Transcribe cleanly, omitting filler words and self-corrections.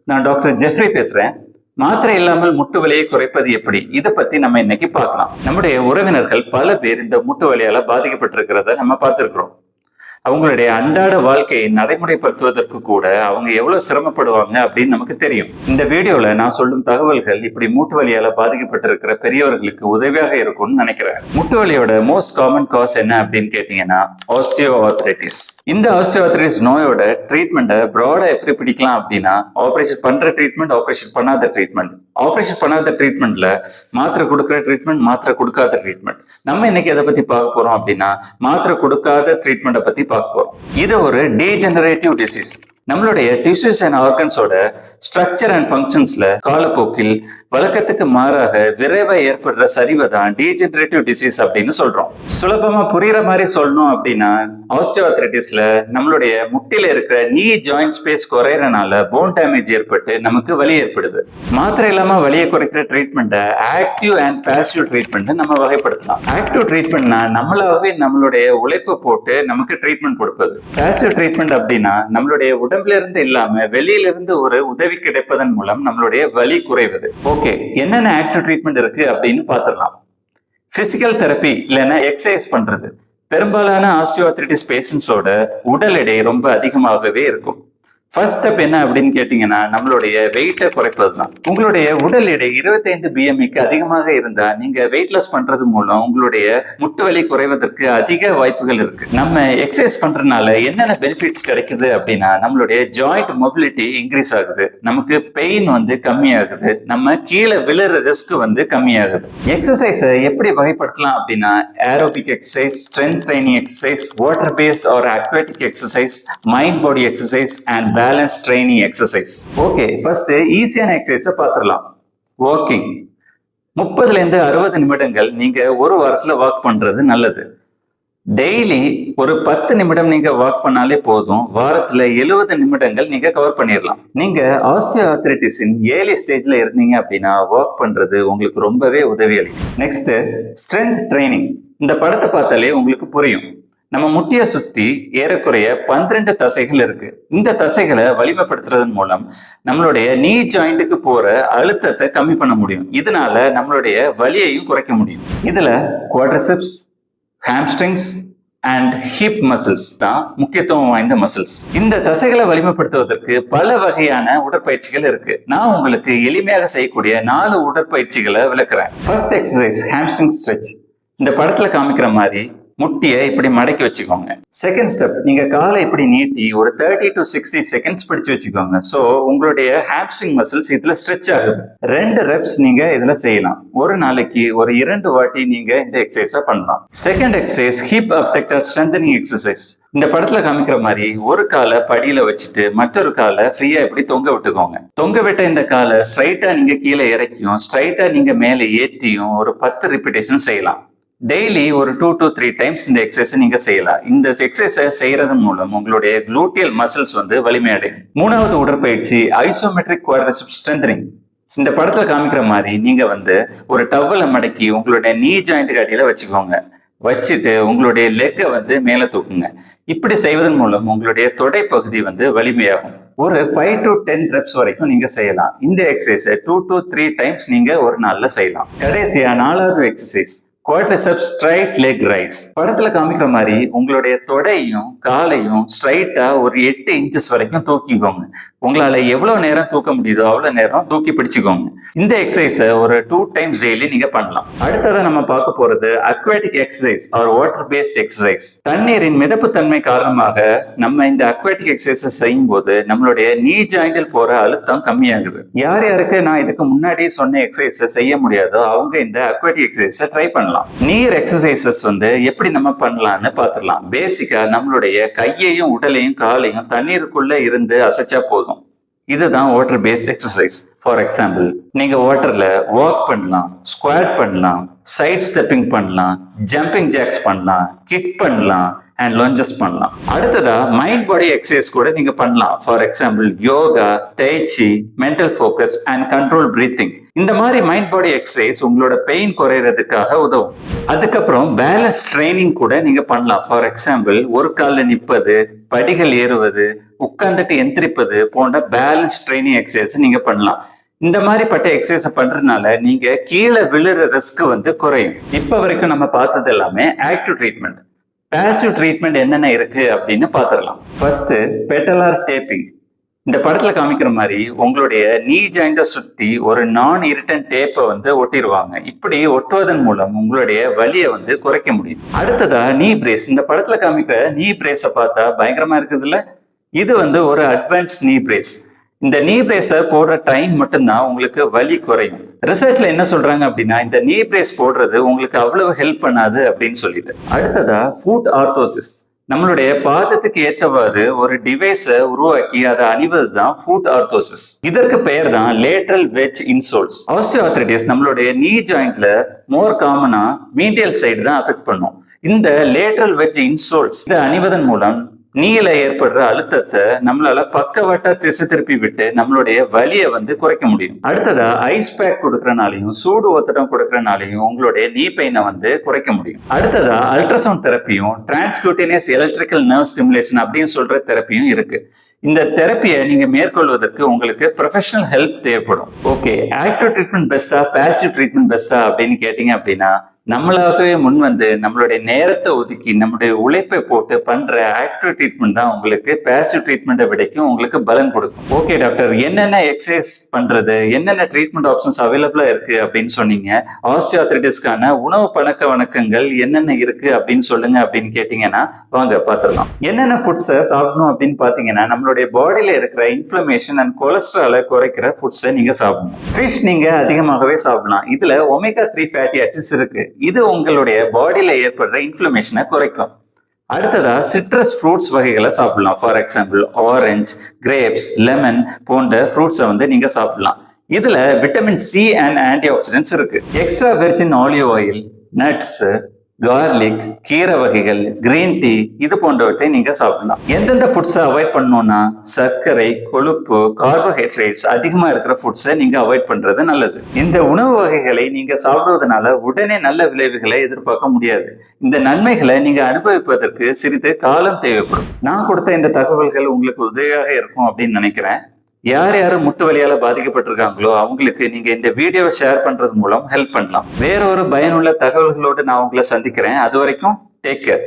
நான் doctor Jeffrey பேசுறேன். மாத்திரை இல்லாமல் முட்டு வலியை குறைப்பது எப்படி, இதை பத்தி நம்ம இன்னைக்கு பார்க்கலாம். நம்முடைய உறவினர்கள் பல பேர் இந்த முட்டு வலியால பாதிக்கப்பட்டிருக்கிறத நம்ம பார்த்திருக்கிறோம். அவங்களுடைய அன்றாட வாழ்க்கையை நடைமுறைப்படுத்துவதற்கு கூட அவங்க எவ்வளவு சிரமப்படுவாங்க அப்படின்னு நமக்கு தெரியும். இந்த வீடியோல நான் சொல்லும் தகவல்கள் இப்படி மூட்டு வலியால பாதிக்கப்பட்டிருக்கிற பெரியவர்களுக்கு உதவியாக இருக்கும்னு நினைக்கிறேன். முட்டு வலியோட மோஸ்ட் காமன் காஸ் என்ன அப்படின்னு கேட்டீங்கன்னா ஆஸ்டியோஆர்த்ரைட்டிஸ். இந்த ஆஸ்டியோஆர்த்ரைட்டிஸ் நோயோட ட்ரீட்மெண்ட்டை ப்ராடா எப்படி பிடிக்கலாம் அப்படின்னா ஆபரேஷன் பண்ற ட்ரீட்மெண்ட், ஆபரேஷன் பண்ணாத ட்ரீட்மெண்ட். ஆபரேஷன் பண்ணாத ட்ரீட்மெண்ட்ல மாத்திரை கொடுக்குற ட்ரீட்மெண்ட், மாத்திரை கொடுக்காத ட்ரீட்மெண்ட். நம்ம இன்னைக்கு எதை பத்தி பார்க்க போறோம் அப்படின்னா மாத்திரை கொடுக்காத ட்ரீட்மெண்ட்டை பத்தி பார்க்க போறோம். இது ஒரு டீஜெனரேட்டிவ் டிசீஸ். நம்மளுடைய டிஷ்யூஸ் அண்ட் ஆர்கன்ஸோட ஸ்ட்ரக்சர் அண்ட் ஃபங்க்ஷன்ஸ்ல காலப்போக்கில் வழக்கத்துக்கு மாறாக விரைவா ஏற்படுற சரிவை தான் டீஜெனரேட்டிவ் டிசீஸ் அப்படின்னு சொல்றோம். சுலபமா புரியுற மாதிரி சொல்லணும் அப்படின்னா ஆஸ்டியோஆர்த்ரைட்டிஸ்ல நம்மளுடைய முட்டில இருக்கிற நீ ஜாயிண்ட் ஸ்பேஸ் குறையறனால போன் டேமேஜ் ஏற்பட்டு நமக்கு வலி ஏற்படுது. மாத்திரை இல்லாம வலியை குறைக்கிற ட்ரீட்மெண்ட்டை ஆக்டிவ் அண்ட் பாசிவ் ட்ரீட்மெண்ட் நம்ம வகைப்படுத்தலாம். ஆக்டிவ் ட்ரீட்மெண்ட்னா நம்மளாவே நம்மளுடைய உழைப்பு போட்டு நமக்கு ட்ரீட்மெண்ட் கொடுப்பது. பாசிவ் ட்ரீட்மெண்ட் அப்படின்னா நம்மளுடைய உடம்புல இருந்து இல்லாம வெளியில இருந்து ஒரு உதவி கிடைப்பதன் மூலம் நம்மளுடைய வலி குறைவது. ஓகே, என்னென்ன ஆக்டிவ் ட்ரீட்மெண்ட் இருக்கு அப்படின்னு பார்த்துடலாம். பிசிக்கல் தெரப்பி இல்லைன்னா எக்ஸசைஸ் பண்றது. பெரும்பாலான ஆஸ்டியோஆர்த்ரைட்டிஸ் பேஷண்ட்ஸோட உடல் எடை ரொம்ப அதிகமாகவே இருக்கும். ஃபர்ஸ்ட் ஸ்டெப் என்ன அப்படின்னு கேட்டீங்கன்னா நம்மளுடைய வெயிட்டை குறைப்பது தான். உங்களுடைய உடல் எடை 25 BMIக்கு அதிகமாக இருந்தா நீங்க வெயிட்லெஸ் பண்றது மூலம் உங்களுடைய முட்டு வலி குறைவதற்கு அதிக வாய்ப்புகள் இருக்கு. நம்ம எக்ஸசைஸ் பண்றதுனால என்னென்ன பெனிஃபிட்ஸ் கிடைக்குது அப்படின்னா நம்மளுடைய ஜாயிண்ட் மொபிலிட்டி இன்க்ரீஸ் ஆகுது, நமக்கு பெயின் கம்மியாகுது, நம்ம கீழே விழுற ரிஸ்க் கம்மியாகுது. எக்ஸசைஸை எப்படி வகைப்படுத்தலாம் அப்படின்னா aerobic exercise, strength training exercise, water based or aquatic exercise, mind body exercise and balance training exercise. Okay, first ஈஸியான எக்ஸசைஸை பார்த்துடலாம். வாக்கிங். 30 to 60 நிமிடங்கள் நீங்க ஒரு வாரத்துல வாக் பண்றது நல்லது. டெய்லி ஒரு 10 நிமிடம் நீங்க வாக் பண்ணாலே போதும். வாரத்துல 70 நிமிடங்கள் நீங்க கவர் பண்ணிடலாம். நீங்க ஆஸ்டியோஆர்த்ரைட்டிஸின் ஏர்லி ஸ்டேஜ்ல இருந்தீங்க அப்படின்னா வாக் பண்றது உங்களுக்கு ரொம்பவே உதவி அளிக்கும். Next, strength training. இந்த படத்தை பார்த்தாலே உங்களுக்கு புரியும். நம்ம முட்டியை சுத்தி ஏறக்குறைய 12 தசைகள் இருக்கு. இந்த தசைகளை வலிமைப்படுத்துறதன் மூலம் நம்மளுடைய நீ ஜாயிண்ட்டுக்கு போற அழுத்தத்தை கம்மி பண்ண முடியும். இதனால நம்மளுடைய வலியையும் குறைக்க முடியும். இதுல quadriceps, hamstrings and hip muscles தான் முக்கியத்துவம் வாய்ந்த மசில்ஸ். இந்த தசைகளை வலிமைப்படுத்துவதற்கு பல வகையான உடற்பயிற்சிகள் இருக்கு. நான் உங்களுக்கு எளிமையாக செய்யக்கூடிய 4 உடற்பயிற்சிகளை விளக்குறேன். First exercise hamstring stretch. இந்த படத்துல காமிக்கிற மாதிரி முட்டியை இப்படி மடக்கி வச்சுக்கோங்க. செகண்ட் ஸ்டெப், நீங்க காலை இப்படி நீட்டி ஒரு 30 to 60 செகண்ட்ஸ் பிடிச்சு வச்சுக்கோங்க. ஸோ உங்களுடைய ஹாம்ஸ்ட்ரிங் மசில்ஸ் இதுல ஸ்ட்ரெச் ஆகுது. 2 reps நீங்க இதுல செய்யலாம். ஒரு நாளைக்கு ஒரு 2 வாட்டி நீங்க இந்த எக்ஸசைஸை பண்ணலாம். Second exercise hip abductor strengthening exercise. இந்த படத்துல காமிக்கிற மாதிரி ஒரு காலை படியில வச்சுட்டு மற்றொரு காலை ஃப்ரீயா இப்படி தொங்க விட்டுக்கோங்க. தொங்க விட்ட இந்த காலை ஸ்ட்ரைட்டா நீங்க கீழே இறக்கியும் ஸ்ட்ரைட்டா நீங்க மேலே ஏற்றியும் ஒரு 10 ரிப்பீட்டேஷன் செய்யலாம். டெய்லி ஒரு 2 to 3 டைம்ஸ் இந்த எக்ஸசைஸ் நீங்க செய்யலாம். இந்த எக்ஸசைஸை செய்யறதன் மூலம் உங்களுடைய குளூட்டியல் மசில்ஸ் வலிமையடையும். 3வது உடற்பயிற்சி ஐசோமெட்ரிக் குவாட்ரிசெப்ஸ் ஸ்ட்ரென்தனிங். இந்த படத்துல காமிக்கிற மாதிரி நீங்க ஒரு டவலை மடக்கி உங்களுடைய நீ ஜாயிண்ட்டுக்கு அடியில வச்சுக்கோங்க. வச்சுட்டு உங்களுடைய லெக்கை மேல தூக்குங்க. இப்படி செய்வதன் மூலம் உங்களுடைய தொடை பகுதி வலிமையாகும். ஒரு 5 to 10 reps வரைக்கும் நீங்க செய்யலாம். இந்த எக்ஸசைஸை 2 to 3 டைம்ஸ் நீங்க ஒரு நாள்ல செய்யலாம். கடைசியா 4வது exercise quadriceps straight leg raise. படத்துல காமிக்கிற மாதிரி உங்களுடைய தொடையும் காலையும் ஸ்ட்ரைட்டா ஒரு 8 inches வரைக்கும் தூக்கிக்கோங்க. உங்களால எவ்வளவு நேரம் தூக்க முடியுதோ அவ்வளவு நேரம் தூக்கி பிடிச்சுக்கோங்க. இந்த எக்ஸசைஸை ஒரு 2 டைம்ஸ் டெய்லி நீங்க பண்ணலாம். அடுத்ததை நம்ம பார்க்க போறது aquatic exercise or water based exercise. தண்ணீரின் மிதப்புத்தன்மை காரணமாக நம்ம இந்த அக்வாட்டிக் எக்ஸசைஸை செய்யும் போது நம்மளுடைய நீ ஜாயிண்டில் போற அழுத்தம் கம்மியாகுது. யார் யாருக்கு நான் இதுக்கு முன்னாடி சொன்ன எக்ஸசைஸை செய்ய முடியாதோ அவங்க இந்த அக்வாட்டிக் எக்ஸசைஸை ட்ரை பண்ணலாம். நீர் எக்ஸசைசஸ் எப்படி நம்ம பண்ணலாம்னு பார்த்துடலாம். பேசிக்கா நம்மளுடைய கையையும் உடலையும் காலையும் தண்ணீருக்குள்ள இருந்து அசைச்சா போதும். இதுதான் water based exercise. For example, நீங்க வாட்டர்ல வாக் பண்ணலாம், ஸ்குவாட் பண்ணலாம், சைட் ஸ்டெப்பிங் பண்ணலாம், ஜம்பிங் ஜாக்ஸ் பண்ணலாம், கிக் பண்ணலாம் அண்ட் லஞ்சஸ் பண்ணலாம். அடுத்ததா மைண்ட் பாடி எக்ஸசைஸ் கூட நீங்க பண்ணலாம். For example yoga, tai chi, mental focus and control breathing. இந்த மாதிரி மைண்ட் பாடி எக்ஸசைஸ் உங்களோட பெயின் குறையறதுக்காக உதவும். அதுக்கப்புறம் பேலன்ஸ் ட்ரைனிங் கூட நீங்க பண்ணலாம். ஃபார் எக்ஸாம்பிள் ஒரு காலில் நிற்பது, படிகள் ஏறுவது, உட்கார்ந்துட்டு எந்திரிப்பது போன்ற பேலன்ஸ் ட்ரைனிங் எக்ஸசைஸ் நீங்க பண்ணலாம். இந்த மாதிரிப்பட்ட எக்ஸசைஸ் பண்றதுனால நீங்க கீழே விழுற ரிஸ்க் குறையும். இப்ப வரைக்கும் நம்ம பார்த்தது எல்லாமே ஆக்டிவ் ட்ரீட்மெண்ட். பாசிவ் ட்ரீட்மெண்ட் என்னென்ன இருக்கு அப்படின்னு பார்த்துடலாம். First, patellar taping. இந்த படத்துல காமிக்கிற மாதிரி உங்களுடைய நீ ஜாயிண்ட சுத்தி ஒரு நான் இரிட்டன் டேப்பை ஒட்டிடுவாங்க. இப்படி ஒட்டுவதன் மூலம் உங்களுடைய வலியை குறைக்க முடியும். அடுத்ததா நீ பிரேஸ். இந்த படத்துல காமிக்கிற நீ பிரேஸை பார்த்தா பயங்கரமா இருக்குதுல்ல. இது ஒரு அட்வான்ஸ் நீ பிரேஸ். இந்த நீ பிரேஸை போடுற டைம் மட்டும்தான் உங்களுக்கு வலி குறையும். ரிசர்ச்ல என்ன சொல்றாங்க அப்படின்னா, இந்த நீ பிரேஸ் போடுறது உங்களுக்கு அவ்வளவு ஹெல்ப் பண்ணாது அப்படின்னு சொல்லிட்டு. அடுத்ததா ஃபுட் ஆர்த்தோசிஸ். நம்மளுடைய பாதத்துக்கு ஏற்றவாறு ஒரு டிவைஸை உருவாக்கி அதை அணிவது தான் ஃபுட் ஆர்த்தோசிஸ். இதற்கு பெயர் தான் லேட்ரல் வெட்ஜ் இன்சோல்ஸ். ஆஸ்டியோஆர்த்ரைட்டிஸ் நம்மளுடைய நீ ஜாயிண்ட்ல மோர் காமனா மீடியல் சைடு தான் அஃபெக்ட் பண்ணும். இந்த லேட்ரல் வெட்ஜ் இன்சோல்ஸ் இதை அணிவதன் மூலம் நீல ஏற்படுற அழுத்தத்தை நம்மளால பக்கவாட்டா திசை திருப்பி விட்டு நம்மளுடைய வலியை குறைக்க முடியும். அடுத்ததா ஐஸ் பேக் கொடுக்கறனாலையும் சூடு ஒத்தடம் கொடுக்கறனாலையும் உங்களுடைய நீ பெயினை குறைக்க முடியும். அடுத்ததா அல்ட்ராசவுண்ட் தெரப்பியும் டிரான்ஸ்குட்டேனியஸ் எலக்ட்ரிக்கல் நர்வ் ஸ்டிமுலேஷன் அப்படின்னு சொல்ற தெரப்பியும் இருக்கு. இந்த தெரப்பியை நீங்க மேற்கொள்வதற்கு உங்களுக்கு ப்ரொஃபஷனல் ஹெல்ப் தேவைப்படும். ஓகே, ஆக்டிவ் ட்ரீட்மெண்ட் பெஸ்டா பாசிவ் ட்ரீட்மெண்ட் பெஸ்டா அப்படின்னு கேட்டீங்க அப்படின்னா, நம்மளாகவே முன் நம்மளுடைய நேரத்தை ஒதுக்கி நம்மளுடைய உழைப்பை போட்டு பண்ற ஆக்டிவ் ட்ரீட்மெண்ட் தான் உங்களுக்கு பாசிவ் ட்ரீட்மெண்ட்டை விடைக்கும் உங்களுக்கு பலன் கொடுக்கும். ஓகே டாக்டர், என்னென்ன எக்ஸசைஸ் பண்றது, என்னென்ன ட்ரீட்மெண்ட் ஆப்ஷன்ஸ் அவைலபிளா இருக்கு அப்படின்னு சொன்னீங்க. ஆஸ்டியோஆர்த்ரைட்டிஸ்க்கான உணவு பழக்க வழக்கங்கள் என்னென்ன இருக்கு அப்படின்னு சொல்லுங்க அப்படின்னு கேட்டீங்கன்னா, வாங்க பார்த்துடலாம். என்னென்ன ஃபுட்ஸை சாப்பிடணும் அப்படின்னு பாத்தீங்கன்னா, நம்மளுடைய பாடியில இருக்கிற இன்ஃப்ளமேஷன் அண்ட் கொலஸ்ட்ராலை குறைக்கிற ஃபுட்ஸை நீங்க சாப்பிடணும். ஃபிஷ் நீங்க அதிகமாகவே சாப்பிடலாம். இதுல ஒமேகா 3 ஃபேட்டி ஆசிட்ஸ் இருக்கு. இது உங்களுடைய பாடியில ஏற்படுற இன்ஃப்ளமேஷனை குறைக்கும். அடுத்ததா சிட்ரஸ் ஃப்ரூட்ஸ் வகைகளை சாப்பிடலாம். For example orange, grapes, lemon போன்ற ஃப்ரூட்ஸை நீங்க சாப்பிடலாம். இதுல vitamin C and antioxidants இருக்கு. Extra virgin olive oil, nuts, garlic, கீரை வகைகள், கிரீன் டீ இது போன்றவற்றை நீங்க சாப்பிடலாம். எந்தெந்த ஃபுட்ஸை அவாய்ட் பண்ணணும்னா, சர்க்கரை, கொழுப்பு, கார்போஹைட்ரேட்ஸ் அதிகமா இருக்கிற ஃபுட்ஸை நீங்க அவாய்ட் பண்றது நல்லது. இந்த உணவு வகைகளை நீங்க சாப்பிடுவதனால உடனே நல்ல விளைவுகளை எதிர்பார்க்க முடியாது. இந்த நன்மைகளை நீங்க அனுபவிப்பதற்கு சிறிது காலம் தேவைப்படும். நான் கொடுத்த இந்த தகவல்கள் உங்களுக்கு உதவியாக இருக்கும் அப்படின்னு நினைக்கிறேன். யார் முட்டு வலியால பாதிக்கப்பட்டிருக்காங்களோ அவங்களுக்கு நீங்க இந்த வீடியோவை ஷேர் பண்றது மூலம் ஹெல்ப் பண்ணலாம். வேற ஒரு பயனுள்ள தகவல்களோடு நான் உங்களை சந்திக்கிறேன். அது வரைக்கும் டேக் கேர்.